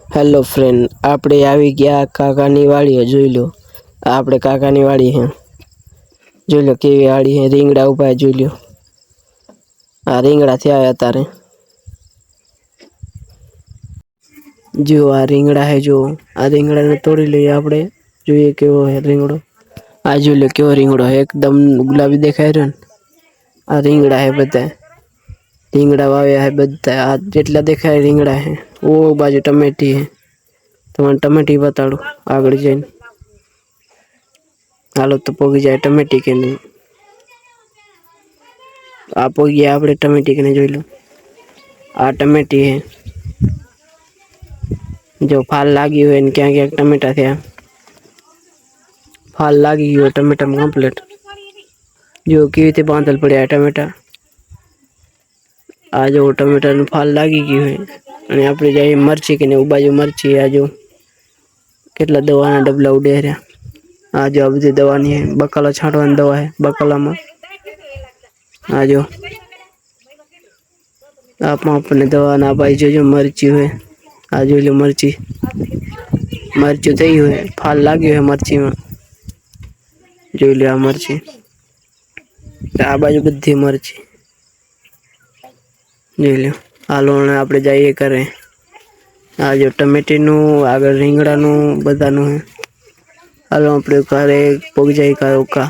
Hello friend, આપણે આવી ગયા કાકાની વાડીએ. જોઈ લો, આપણે કાકાની વાડી હે. જોઈ લો કેવી વાડી હે. રીંગણા ઉભા જોઈ લો. આ રીંગણા થયા તારે. જો આ રીંગણા હે. જો આ રીંગણાને તોડી લઈએ આપણે. જોઈએ કેવો હે રીંગણો. આ જોઈ લો કેવો રીંગણો હે. એકદમ ગુલાબી દેખાય રહ્યો ને. આ રીંગણા હે બધા. રીંગણા વાવ્યા હે બધા. આ જેટલા દેખાય રીંગણા હે. ઓ બાજુ ટમેટી હે. તમને ટમેટી બતાડું આગળ જઈને. હાલો તો પોગી જાય ટમેટી કે નહીં. આ પોગી આપણે ટમેટી કે નહીં જોઈ લો. આ ટમેટી હે. જો ફાલ લાગી હોય ને ક્યાં ક્યાંક ટમેટા થયા. ફાલ લાગી ગયો ટમેટામાં કમ્પ્લીટ. જો કેવી રીતે બાંધલ પડ્યા ટમેટા. આ જો ટમેટાનું ફાલ લાગી ગયું હોય. અને આપણે જઈએ મરચી કે નહીં. બાજુ મરચી. આ જો કેટલા દવાના ડબલા ઉડે રહ્યા. આ જો આ બધી દવાની હે. બકાલા છાંટવાની દવા હે બકાલામાં. આ જો આપમાં આપણને દવાના ભાઈ જોજો મરચી હોય. આ જોઈ લો મરચી. મરચું થઈ હોય. ફાલ લાગ્યું હોય મરચીમાં. જોઈ લો આ મરચી. આ બાજુ બધી મરચી જોઈ લો. હાલો આપણે જઈએ કરે. આ જો ટમેટીનું આગળ રીંગણાનું બધાનું હે. હાલો આપણે ઘરે પોગી જાય કા.